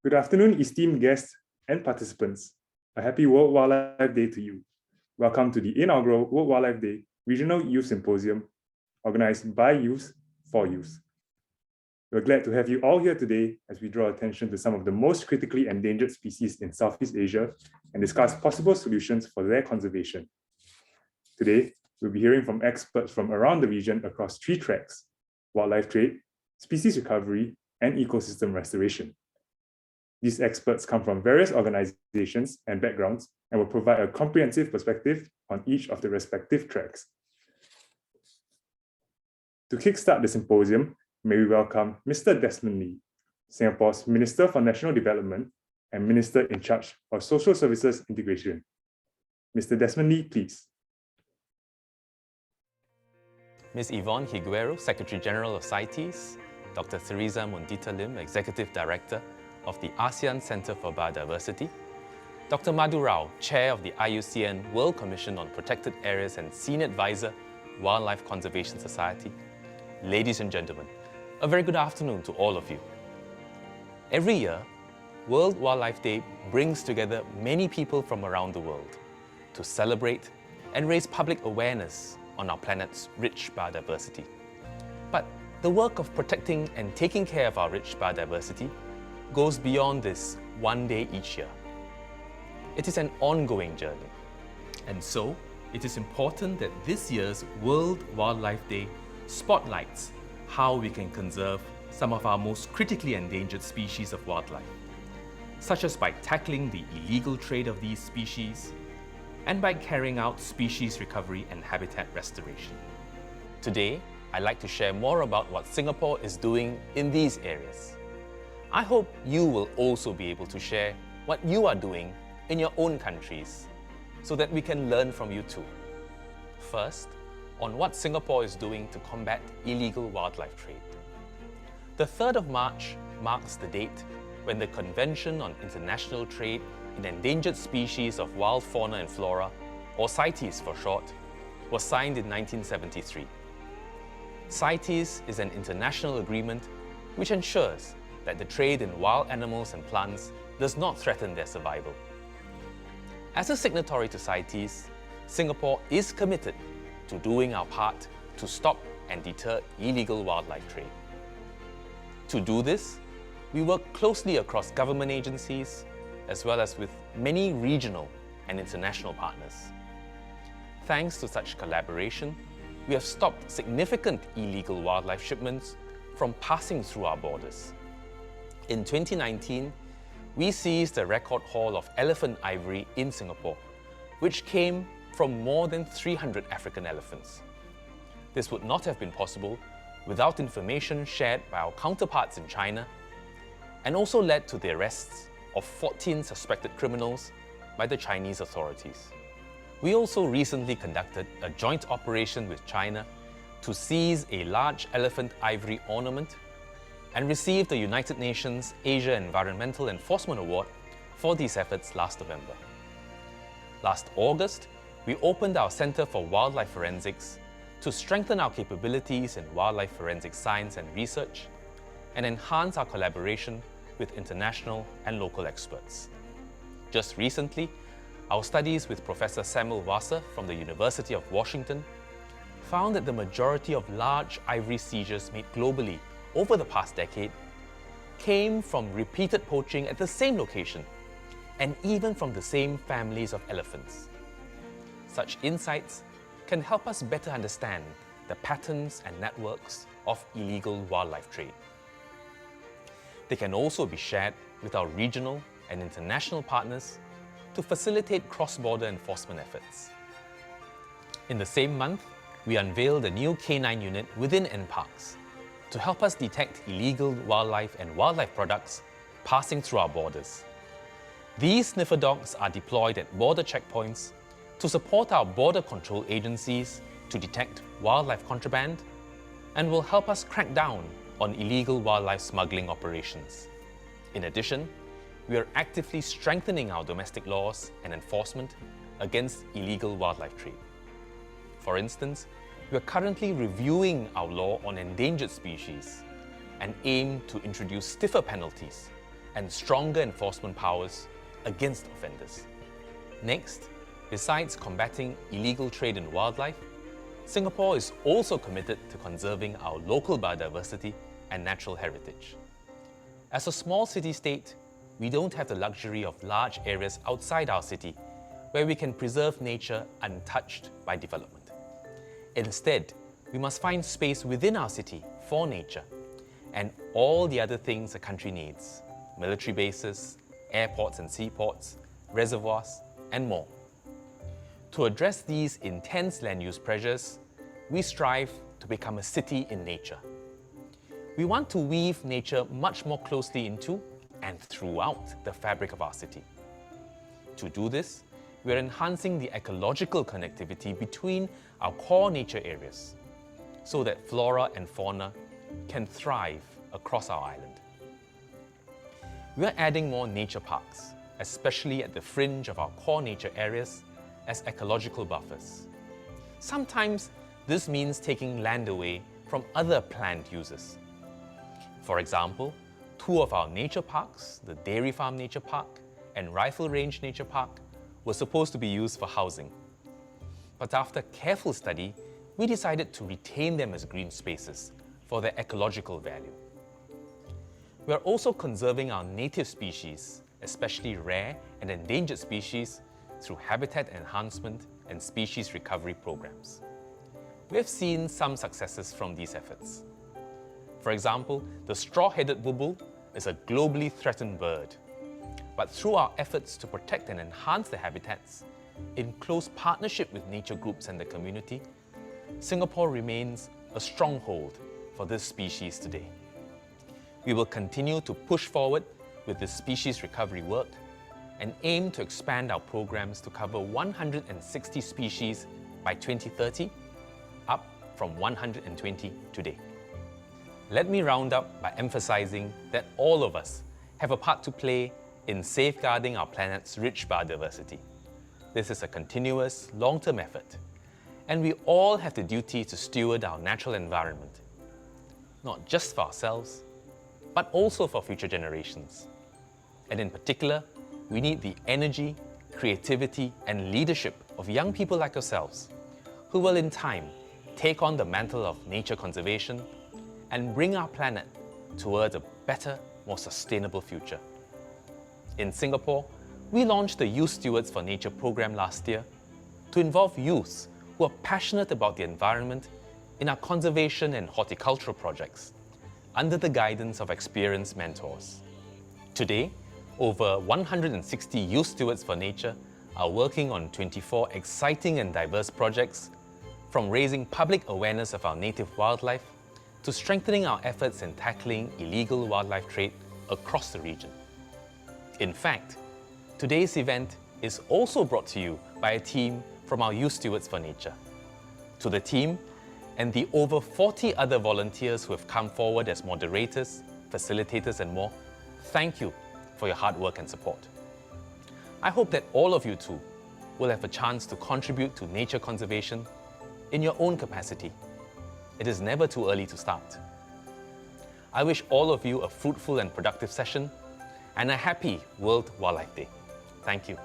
Good afternoon, esteemed guests and participants. A happy World Wildlife Day to you. Welcome to the inaugural World Wildlife Day Regional Youth Symposium, organized by youth for youth. We're glad to have you all here today as we draw attention to some of the most critically endangered species in Southeast Asia and discuss possible solutions for their conservation. Today, we'll be hearing from experts from around the region across 3 tracks: wildlife trade, species recovery, and ecosystem restoration. These experts come from various organizations and backgrounds and will provide a comprehensive perspective on each of the respective tracks. To kickstart the symposium, may we welcome Mr. Desmond Lee, Singapore's Minister for National Development and Minister in charge of Social Services Integration. Mr. Desmond Lee, please. Ms. Yvonne Higuero, Secretary General of CITES, Dr. Theresa Mundita Lim, Executive Director of the ASEAN Centre for Biodiversity, Dr. Madhu Rao, Chair of the IUCN World Commission on Protected Areas and Senior Advisor, Wildlife Conservation Society. Ladies and gentlemen, a very good afternoon to all of you. Every year, World Wildlife Day brings together many people from around the world to celebrate and raise public awareness on our planet's rich biodiversity. But the work of protecting and taking care of our rich biodiversity goes beyond this one day each year. It is an ongoing journey. And so, it is important that this year's World Wildlife Day spotlights how we can conserve some of our most critically endangered species of wildlife, such as by tackling the illegal trade of these species and by carrying out species recovery and habitat restoration. Today, I'd like to share more about what Singapore is doing in these areas. I hope you will also be able to share what you are doing in your own countries so that we can learn from you too. First, on what Singapore is doing to combat illegal wildlife trade. The 3rd of March marks the date when the Convention on International Trade in Endangered Species of Wild Fauna and Flora, or CITES for short, was signed in 1973. CITES is an international agreement which ensures that the trade in wild animals and plants does not threaten their survival. As a signatory to CITES, Singapore is committed to doing our part to stop and deter illegal wildlife trade. To do this, we work closely across government agencies, as well as with many regional and international partners. Thanks to such collaboration, we have stopped significant illegal wildlife shipments from passing through our borders. In 2019, we seized a record haul of elephant ivory in Singapore, which came from more than 300 African elephants. This would not have been possible without information shared by our counterparts in China, and also led to the arrests of 14 suspected criminals by the Chinese authorities. We also recently conducted a joint operation with China to seize a large elephant ivory ornament and received the United Nations Asia Environmental Enforcement Award for these efforts last November. Last August, we opened our Centre for Wildlife Forensics to strengthen our capabilities in wildlife forensic science and research and enhance our collaboration with international and local experts. Just recently, our studies with Professor Samuel Wasser from the University of Washington found that the majority of large ivory seizures made globally over the past decade came from repeated poaching at the same location and even from the same families of elephants. Such insights can help us better understand the patterns and networks of illegal wildlife trade. They can also be shared with our regional and international partners to facilitate cross-border enforcement efforts. In the same month, we unveiled a new canine unit within NParks to help us detect illegal wildlife and wildlife products passing through our borders. These sniffer dogs are deployed at border checkpoints to support our border control agencies to detect wildlife contraband and will help us crack down on illegal wildlife smuggling operations. In addition, we are actively strengthening our domestic laws and enforcement against illegal wildlife trade. For instance, we are currently reviewing our law on endangered species and aim to introduce stiffer penalties and stronger enforcement powers against offenders. Next, besides combating illegal trade in wildlife, Singapore is also committed to conserving our local biodiversity and natural heritage. As a small city-state, we don't have the luxury of large areas outside our city where we can preserve nature untouched by development. Instead, we must find space within our city for nature and all the other things a country needs: military bases, airports and seaports, reservoirs, and more. To address these intense land use pressures, we strive to become a city in nature. We want to weave nature much more closely into and throughout the fabric of our city. To do this, we are enhancing the ecological connectivity between our core nature areas so that flora and fauna can thrive across our island. We are adding more nature parks, especially at the fringe of our core nature areas, as ecological buffers. Sometimes this means taking land away from other planned uses. For example, 2 of our nature parks, the Dairy Farm Nature Park and Rifle Range Nature Park, were supposed to be used for housing. But after careful study, we decided to retain them as green spaces for their ecological value. We are also conserving our native species, especially rare and endangered species, through habitat enhancement and species recovery programs. We have seen some successes from these efforts. For example, the straw-headed bulbul is a globally threatened bird. But through our efforts to protect and enhance the habitats, in close partnership with nature groups and the community, Singapore remains a stronghold for this species today. We will continue to push forward with this species recovery work and aim to expand our programs to cover 160 species by 2030, up from 120 today. Let me round up by emphasizing that all of us have a part to play in safeguarding our planet's rich biodiversity. This is a continuous, long-term effort, and we all have the duty to steward our natural environment, not just for ourselves, but also for future generations. And in particular, we need the energy, creativity, and leadership of young people like yourselves, who will in time take on the mantle of nature conservation and bring our planet towards a better, more sustainable future. In Singapore, we launched the Youth Stewards for Nature program last year to involve youths who are passionate about the environment in our conservation and horticultural projects under the guidance of experienced mentors. Today, over 160 Youth Stewards for Nature are working on 24 exciting and diverse projects, from raising public awareness of our native wildlife to strengthening our efforts in tackling illegal wildlife trade across the region. In fact, today's event is also brought to you by a team from our Youth Stewards for Nature. To the team and the over 40 other volunteers who have come forward as moderators, facilitators, and more, thank you for your hard work and support. I hope that all of you too will have a chance to contribute to nature conservation in your own capacity. It is never too early to start. I wish all of you a fruitful and productive session and a happy World Wildlife Day. Thank you.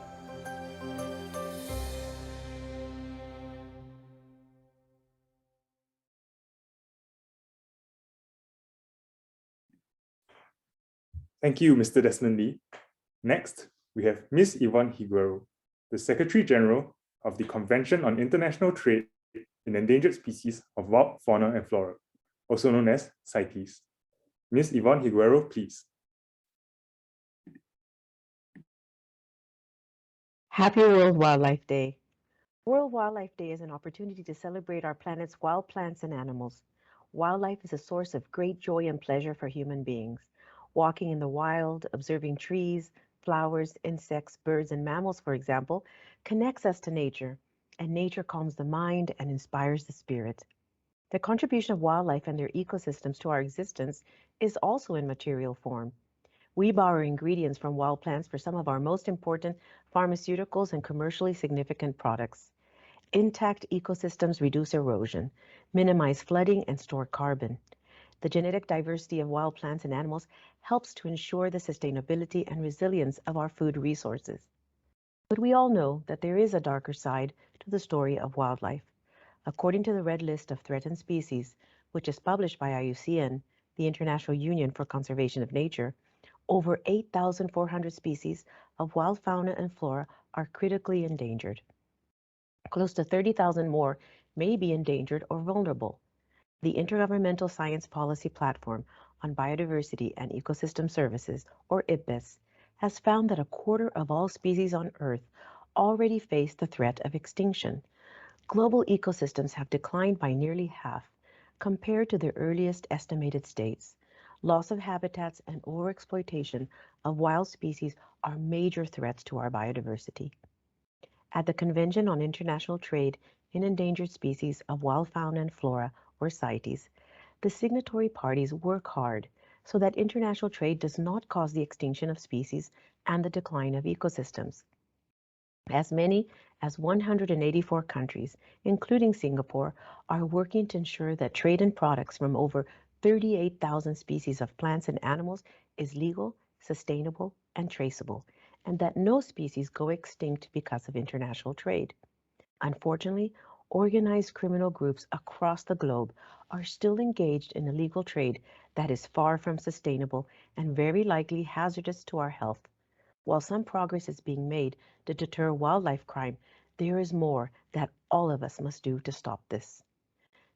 Thank you, Mr. Desmond Lee. Next, we have Ms. Yvonne Higuero, the Secretary General of the Convention on International Trade in Endangered Species of Wild Fauna and Flora, also known as CITES. Ms. Yvonne Higuero, please. Happy World Wildlife Day. World Wildlife Day is an opportunity to celebrate our planet's wild plants and animals. Wildlife is a source of great joy and pleasure for human beings. Walking in the wild, observing trees, flowers, insects, birds, and mammals, for example, connects us to nature, and nature calms the mind and inspires the spirit. The contribution of wildlife and their ecosystems to our existence is also in material form. We borrow ingredients from wild plants for some of our most important pharmaceuticals and commercially significant products. Intact ecosystems reduce erosion, minimize flooding, and store carbon. The genetic diversity of wild plants and animals helps to ensure the sustainability and resilience of our food resources. But we all know that there is a darker side to the story of wildlife. According to the Red List of Threatened Species, which is published by IUCN, the International Union for Conservation of Nature, over 8,400 species of wild fauna and flora are critically endangered. Close to 30,000 more may be endangered or vulnerable. The Intergovernmental Science Policy Platform on Biodiversity and Ecosystem Services, or IPBES, has found that a quarter of all species on Earth already face the threat of extinction. Global ecosystems have declined by nearly half compared to their earliest estimated states. Loss of habitats and overexploitation of wild species are major threats to our biodiversity. At the Convention on International Trade in Endangered Species of Wild Fauna and Flora, or CITES, the signatory parties work hard so that international trade does not cause the extinction of species and the decline of ecosystems. As many as 184 countries, including Singapore, are working to ensure that trade in products from over 38,000 species of plants and animals is legal, sustainable, and traceable, and that no species go extinct because of international trade. Unfortunately, organized criminal groups across the globe are still engaged in illegal trade that is far from sustainable and very likely hazardous to our health. While some progress is being made to deter wildlife crime, there is more that all of us must do to stop this.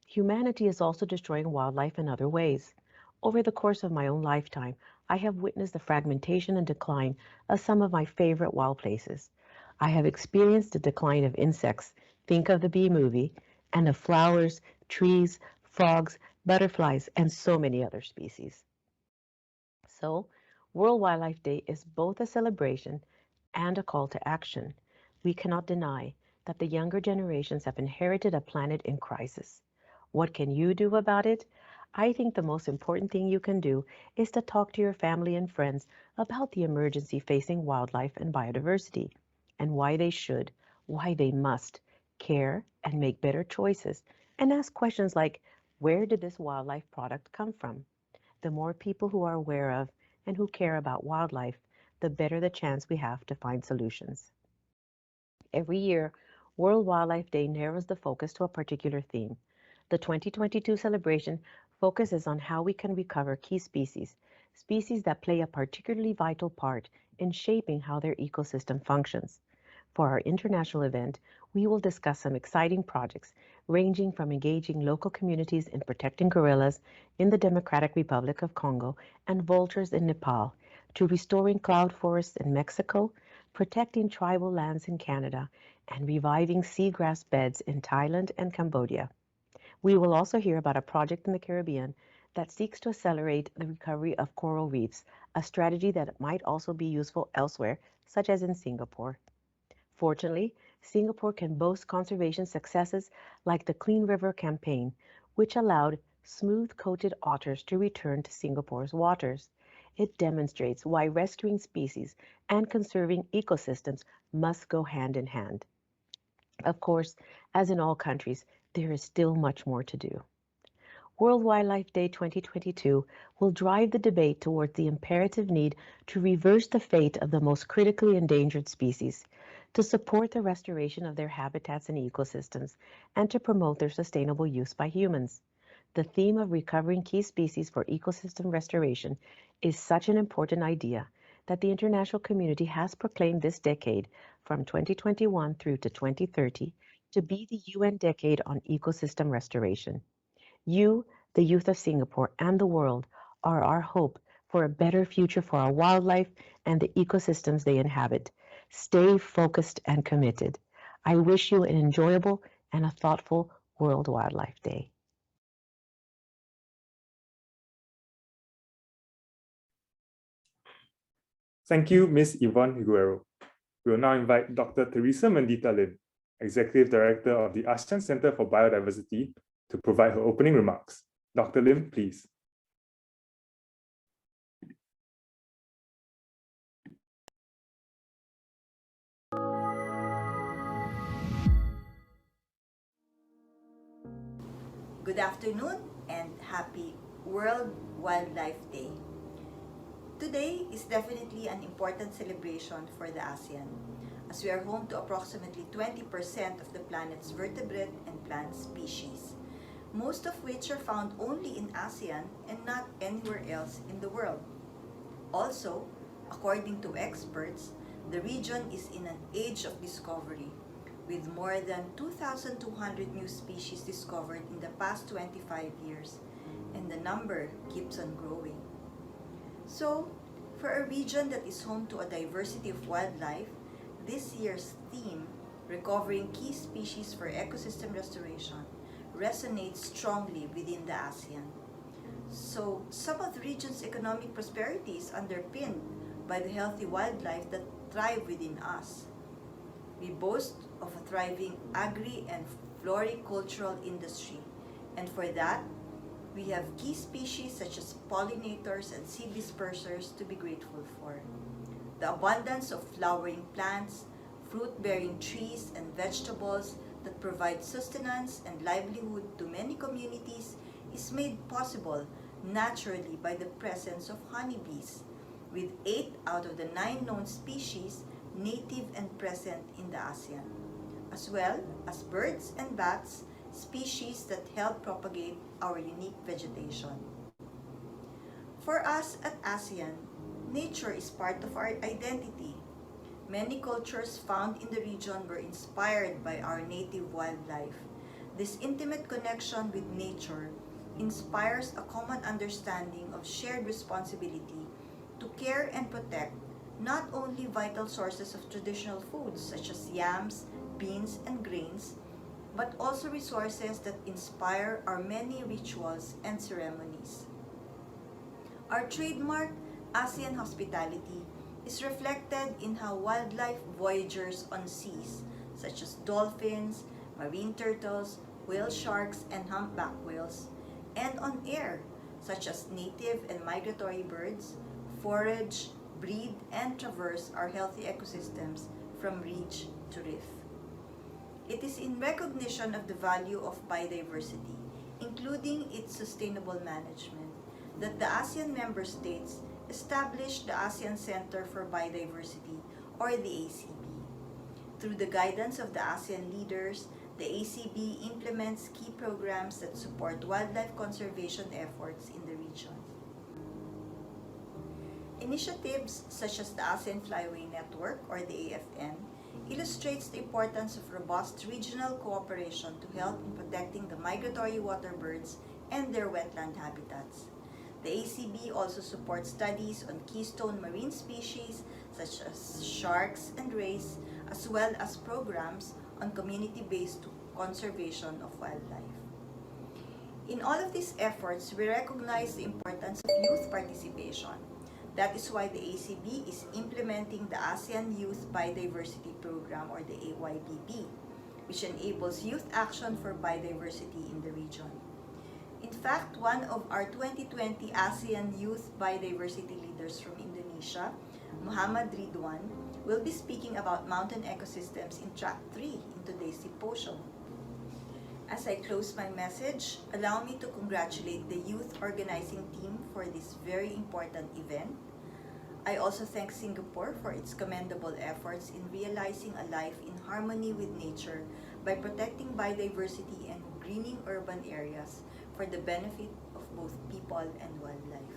Humanity is also destroying wildlife in other ways. Over the course of my own lifetime, I have witnessed the fragmentation and decline of some of my favorite wild places. I have experienced the decline of insects, think of the Bee Movie, and of flowers, trees, frogs, butterflies, and so many other species. So, World Wildlife Day is both a celebration and a call to action. We cannot deny that the younger generations have inherited a planet in crisis. What can you do about it? I think the most important thing you can do is to talk to your family and friends about the emergency facing wildlife and biodiversity, and why they should, why they must, care and make better choices, and ask questions like, where did this wildlife product come from? The more people who are aware of and who care about wildlife, the better the chance we have to find solutions. Every year, World Wildlife Day narrows the focus to a particular theme. The 2022 celebration focuses on how we can recover key species, species that play a particularly vital part in shaping how their ecosystem functions. For our international event, we will discuss some exciting projects ranging from engaging local communities in protecting gorillas in the Democratic Republic of Congo and vultures in Nepal, to restoring cloud forests in Mexico, protecting tribal lands in Canada, and reviving seagrass beds in Thailand and Cambodia. We will also hear about a project in the Caribbean that seeks to accelerate the recovery of coral reefs, a strategy that might also be useful elsewhere, such as in Singapore. Fortunately, Singapore can boast conservation successes like the Clean River campaign, which allowed smooth-coated otters to return to Singapore's waters. It demonstrates why rescuing species and conserving ecosystems must go hand in hand. Of course, as in all countries, there is still much more to do. World Wildlife Day 2022 will drive the debate towards the imperative need to reverse the fate of the most critically endangered species, to support the restoration of their habitats and ecosystems, and to promote their sustainable use by humans. The theme of recovering key species for ecosystem restoration is such an important idea that the international community has proclaimed this decade, from 2021 through to 2030, to be the UN Decade on Ecosystem Restoration. You, the youth of Singapore, and the world are our hope for a better future for our wildlife and the ecosystems they inhabit. Stay focused and committed. I wish you an enjoyable and a thoughtful World Wildlife Day. Thank you, Ms. Yvonne Higuero. We will now invite Dr. Teresa Mendita Lim, Executive Director of the ASEAN Center for Biodiversity, to provide her opening remarks. Dr. Lim, please. Good afternoon and happy World Wildlife Day. Today is definitely an important celebration for the ASEAN, as we are home to approximately 20% of the planet's vertebrate and plant species, most of which are found only in ASEAN and not anywhere else in the world. Also, according to experts, the region is in an age of discovery, with more than 2,200 new species discovered in the past 25 years, and the number keeps on growing. So, for a region that is home to a diversity of wildlife, this year's theme, Recovering Key Species for Ecosystem Restoration, resonates strongly within the ASEAN. So, some of the region's economic prosperity is underpinned by the healthy wildlife that thrive within us. We boast of a thriving agri and floricultural industry, and for that, we have key species such as pollinators and seed dispersers to be grateful for. The abundance of flowering plants, fruit-bearing trees, and vegetables that provide sustenance and livelihood to many communities is made possible naturally by the presence of honeybees, with 8 out of the 9 known species native and present in the ASEAN, as well as birds and bats, species that help propagate our unique vegetation. For us at ASEAN, nature is part of our identity. Many cultures found in the region were inspired by our native wildlife. This intimate connection with nature inspires a common understanding of shared responsibility to care and protect not only vital sources of traditional foods such as yams, beans, and grains, but also resources that inspire our many rituals and ceremonies. Our trademark ASEAN hospitality is reflected in how wildlife voyagers on seas, such as dolphins, marine turtles, whale sharks, and humpback whales, and on air, such as native and migratory birds, forage, breed, and traverse our healthy ecosystems from ridge to reef. It is in recognition of the value of biodiversity, including its sustainable management, that the ASEAN member states established the ASEAN Center for Biodiversity, or the ACB. Through the guidance of the ASEAN leaders, the ACB implements key programs that support wildlife conservation efforts in the region. Initiatives such as the ASEAN Flyway Network, or the AFN, illustrates the importance of robust regional cooperation to help in protecting the migratory water birds and their wetland habitats. The ACB also supports studies on keystone marine species such as sharks and rays, as well as programs on community-based conservation of wildlife. In all of these efforts, we recognize the importance of youth participation. That is why the ACB is implementing the ASEAN Youth Biodiversity Program, or the AYBP, which enables youth action for biodiversity in the region. In fact, one of our 2020 ASEAN Youth Biodiversity leaders from Indonesia, Muhammad Ridwan, will be speaking about mountain ecosystems in Track 3 in today's symposium. As I close my message, allow me to congratulate the youth organizing team for this very important event. I also thank Singapore for its commendable efforts in realizing a life in harmony with nature by protecting biodiversity and greening urban areas for the benefit of both people and wildlife.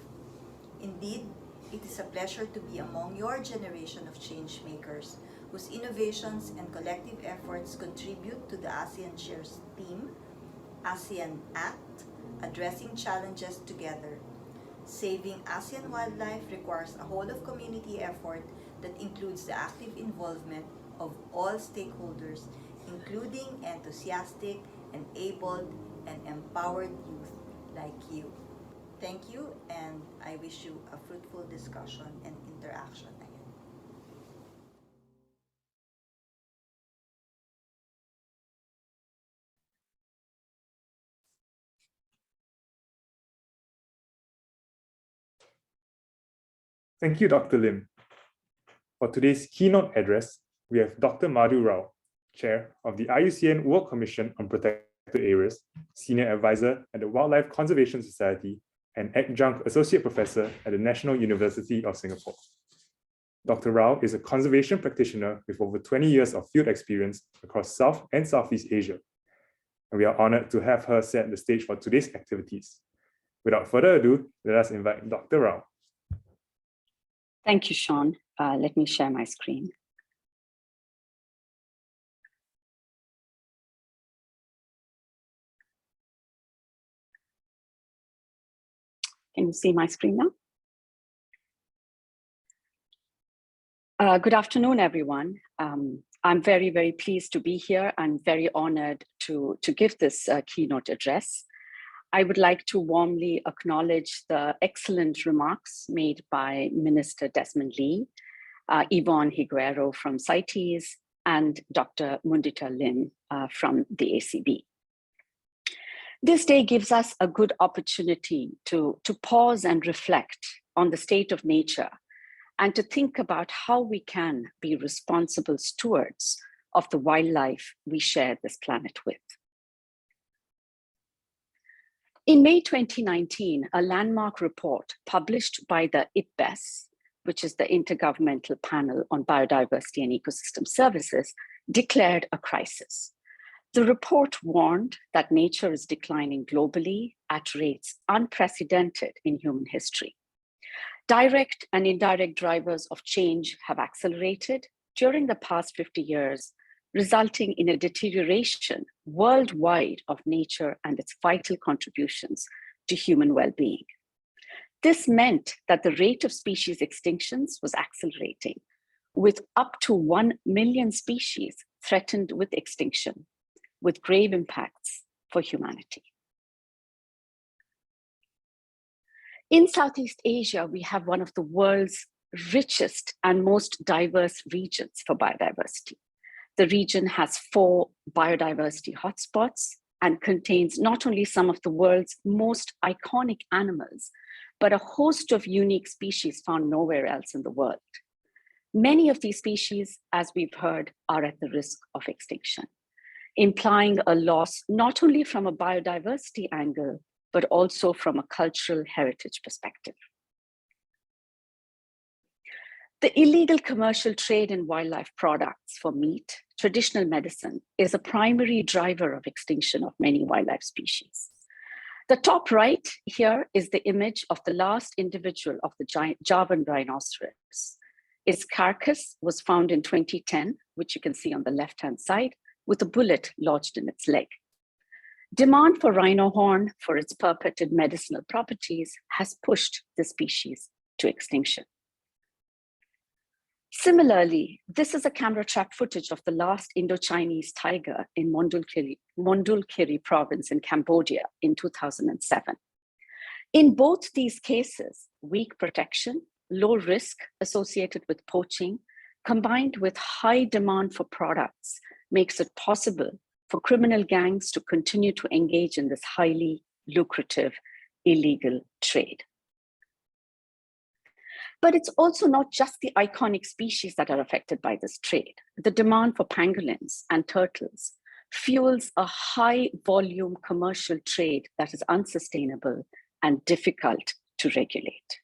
Indeed, it is a pleasure to be among your generation of change makers whose innovations and collective efforts contribute to the ASEAN Shares theme, ASEAN Act, Addressing Challenges Together. Saving ASEAN wildlife requires a whole-of-community effort that includes the active involvement of all stakeholders, including enthusiastic, enabled, and empowered youth like you. Thank you, and I wish you a fruitful discussion and interaction ahead. Thank you, Dr. Lim. For today's keynote address, we have Dr. Madhu Rao, Chair of the IUCN World Commission on Protected Areas, Senior Advisor at the Wildlife Conservation Society, and Adjunct Associate Professor at the National University of Singapore. Dr. Rao is a conservation practitioner with over 20 years of field experience across South and Southeast Asia. And we are honored to have her set the stage for today's activities. Without further ado, let us invite Dr. Rao. Thank you, Sean. Let me share my screen. Can you see my screen now? Good afternoon, everyone. I'm very, very pleased to be here and very honored to give this keynote address. I would like to warmly acknowledge the excellent remarks made by Minister Desmond Lee, Yvonne Higuero from CITES, and Dr. Mundita Lim from the ACB. This day gives us a good opportunity to pause and reflect on the state of nature and to think about how we can be responsible stewards of the wildlife we share this planet with. In May 2019, a landmark report published by the IPBES, which is the Intergovernmental Panel on Biodiversity and Ecosystem Services, declared a crisis. The report warned that nature is declining globally at rates unprecedented in human history. Direct and indirect drivers of change have accelerated during the past 50 years, resulting in a deterioration worldwide of nature and its vital contributions to human well-being. This meant that the rate of species extinctions was accelerating, with up to 1 million species threatened with extinction, with grave impacts for humanity. In Southeast Asia, we have one of the world's richest and most diverse regions for biodiversity. The region has 4 biodiversity hotspots and contains not only some of the world's most iconic animals, but a host of unique species found nowhere else in the world. Many of these species, as we've heard, are at the risk of extinction, implying a loss not only from a biodiversity angle, but also from a cultural heritage perspective. The illegal commercial trade in wildlife products for meat, traditional medicine, is a primary driver of extinction of many wildlife species. The top right here is the image of the last individual of the Javan rhinoceros. Its carcass was found in 2010, which you can see on the left-hand side, with a bullet lodged in its leg. Demand for rhino horn for its purported medicinal properties has pushed the species to extinction. Similarly, this is a camera trap footage of the last Indo-Chinese tiger in Mondulkiri province in Cambodia in 2007. In both these cases, weak protection, low risk associated with poaching, combined with high demand for products, makes it possible for criminal gangs to continue to engage in this highly lucrative illegal trade. But it's also not just the iconic species that are affected by this trade. The demand for pangolins and turtles fuels a high volume commercial trade that is unsustainable and difficult to regulate.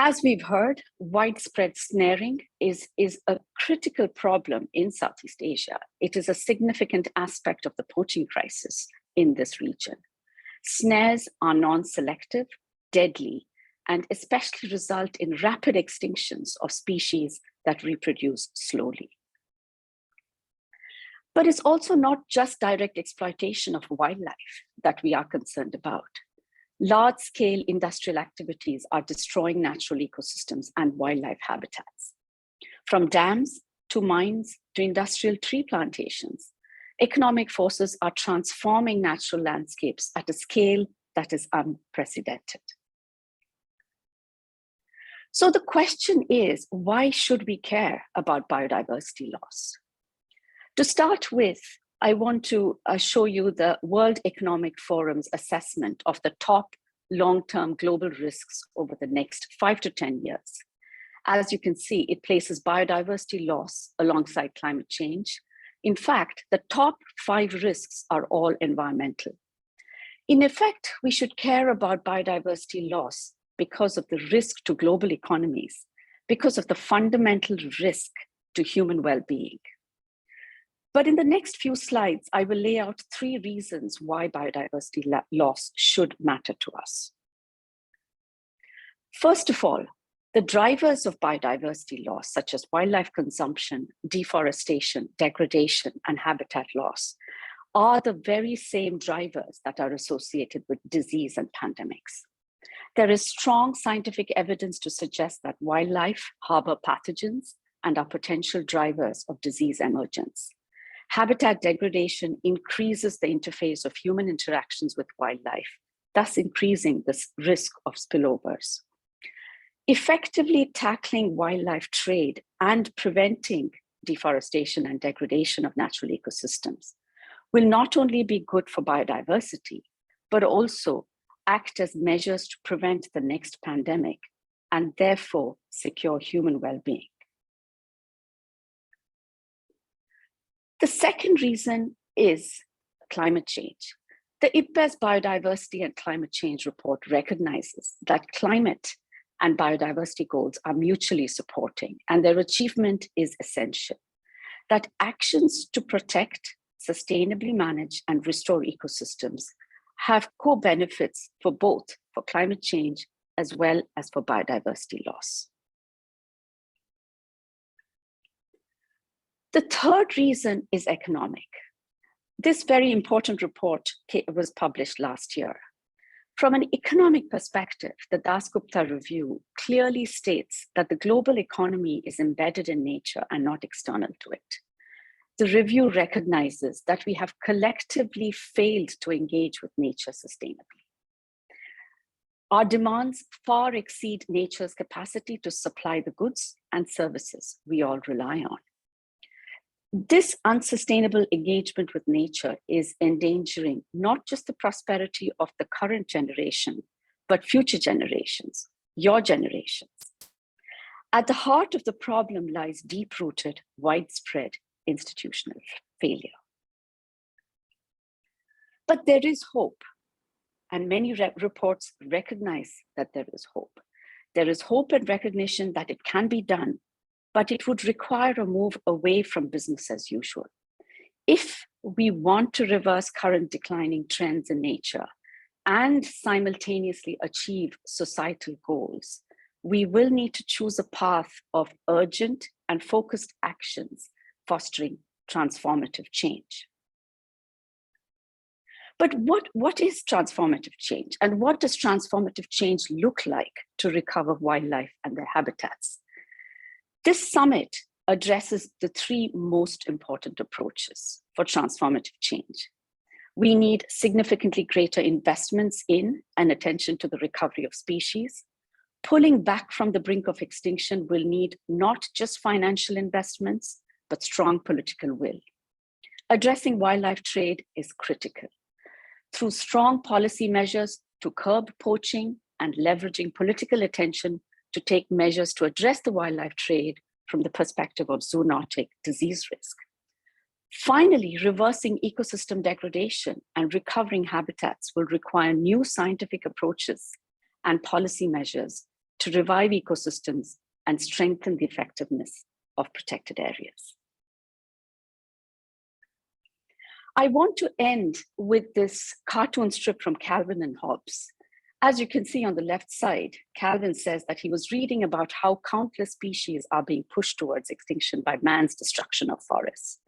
As we've heard, widespread snaring is a critical problem in Southeast Asia. It is a significant aspect of the poaching crisis in this region. Snares are non-selective, deadly, and especially result in rapid extinctions of species that reproduce slowly. But it's also not just direct exploitation of wildlife that we are concerned about. Large-scale industrial activities are destroying natural ecosystems and wildlife habitats. From dams to mines to industrial tree plantations, economic forces are transforming natural landscapes at a scale that is unprecedented. So the question is, why should we care about biodiversity loss? To start with, I want to show you the World Economic Forum's assessment of the top long-term global risks over the next 5 to 10 years. As you can see, it places biodiversity loss alongside climate change. In fact, the top 5 risks are all environmental, In effect, we should care about biodiversity loss because of the risk to global economies, because of the fundamental risk to human well-being. But in the next few slides, I will lay out 3 reasons why biodiversity loss should matter to us. First of all, the drivers of biodiversity loss, such as wildlife consumption, deforestation, degradation, and habitat loss, are the very same drivers that are associated with disease and pandemics. There is strong scientific evidence to suggest that wildlife harbor pathogens and are potential drivers of disease emergence. Habitat degradation increases the interface of human interactions with wildlife, thus increasing the risk of spillovers. Effectively tackling wildlife trade and preventing deforestation and degradation of natural ecosystems will not only be good for biodiversity, but also act as measures to prevent the next pandemic and therefore secure human well-being. The second reason is climate change. The IPBES Biodiversity and Climate Change Report recognizes that climate and biodiversity goals are mutually supporting, and their achievement is essential. That actions to protect, sustainably manage, and restore ecosystems have co-benefits for both for climate change as well as for biodiversity loss. The third reason is economic. This very important report was published last year. From an economic perspective, the Dasgupta review clearly states that the global economy is embedded in nature and not external to it. The review recognizes that we have collectively failed to engage with nature sustainably. Our demands far exceed nature's capacity to supply the goods and services we all rely on. This unsustainable engagement with nature is endangering not just the prosperity of the current generation, but future generations, your generations. At the heart of the problem lies deep-rooted, widespread institutional failure. But there is hope, and many reports recognize that there is hope. There is hope and recognition that it can be done, but it would require a move away from business as usual. If we want to reverse current declining trends in nature and simultaneously achieve societal goals, we will need to choose a path of urgent and focused actions fostering transformative change. But what is transformative change? And what does transformative change look like to recover wildlife and their habitats? This summit addresses the 3 most important approaches for transformative change. We need significantly greater investments in and attention to the recovery of species. Pulling back from the brink of extinction will need not just financial investments, but strong political will. Addressing wildlife trade is critical. Through strong policy measures to curb poaching and leveraging political attention to take measures to address the wildlife trade from the perspective of zoonotic disease risk. Finally, reversing ecosystem degradation and recovering habitats will require new scientific approaches and policy measures to revive ecosystems and strengthen the effectiveness of protected areas. I want to end with this cartoon strip from Calvin and Hobbes. As you can see on the left side, Calvin says that he was reading about how countless species are being pushed towards extinction by man's destruction of forests.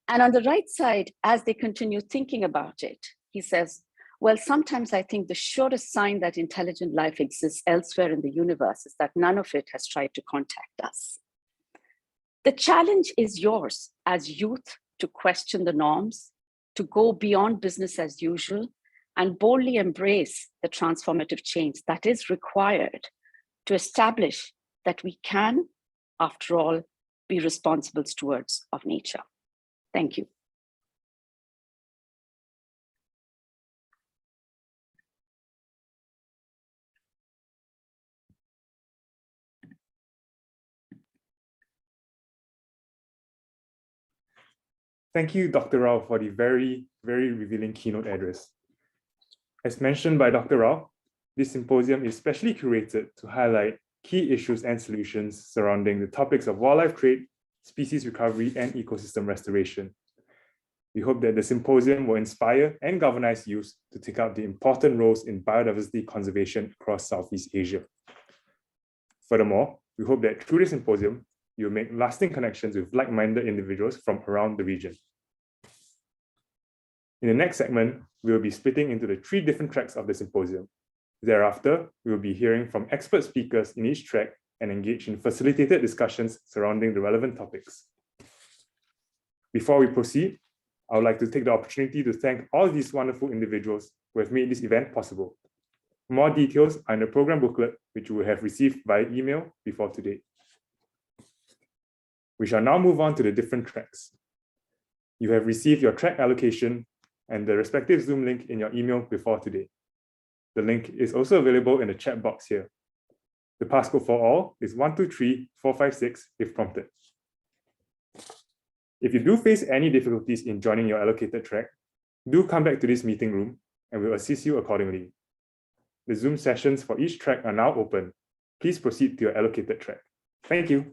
And on the right side, as they continue thinking about it, he says, well, sometimes I think the surest sign that intelligent life exists elsewhere in the universe is that none of it has tried to contact us. The challenge is yours as youth to question the norms, to go beyond business as usual, and boldly embrace the transformative change that is required to establish that we can, after all, be responsible stewards of nature. Thank you. Thank you, Dr. Rao, for the very, very revealing keynote address. As mentioned by Dr. Rao, this symposium is specially curated to highlight key issues and solutions surrounding the topics of wildlife trade, species recovery, and ecosystem restoration. We hope that the symposium will inspire and galvanize youth to take up the important roles in biodiversity conservation across Southeast Asia. Furthermore, we hope that through this symposium, you'll make lasting connections with like-minded individuals from around the region. In the next segment, we will be splitting into the 3 different tracks of the symposium. Thereafter, we will be hearing from expert speakers in each track and engage in facilitated discussions surrounding the relevant topics. Before we proceed, I would like to take the opportunity to thank all these wonderful individuals who have made this event possible. More details are in the program booklet, which you will have received by email before today. We shall now move on to the different tracks. You have received your track allocation and the respective Zoom link in your email before today. The link is also available in the chat box here. The passcode for all is 123456 if prompted. If you do face any difficulties in joining your allocated track, do come back to this meeting room and we'll assist you accordingly. The Zoom sessions for each track are now open. Please proceed to your allocated track. Thank you.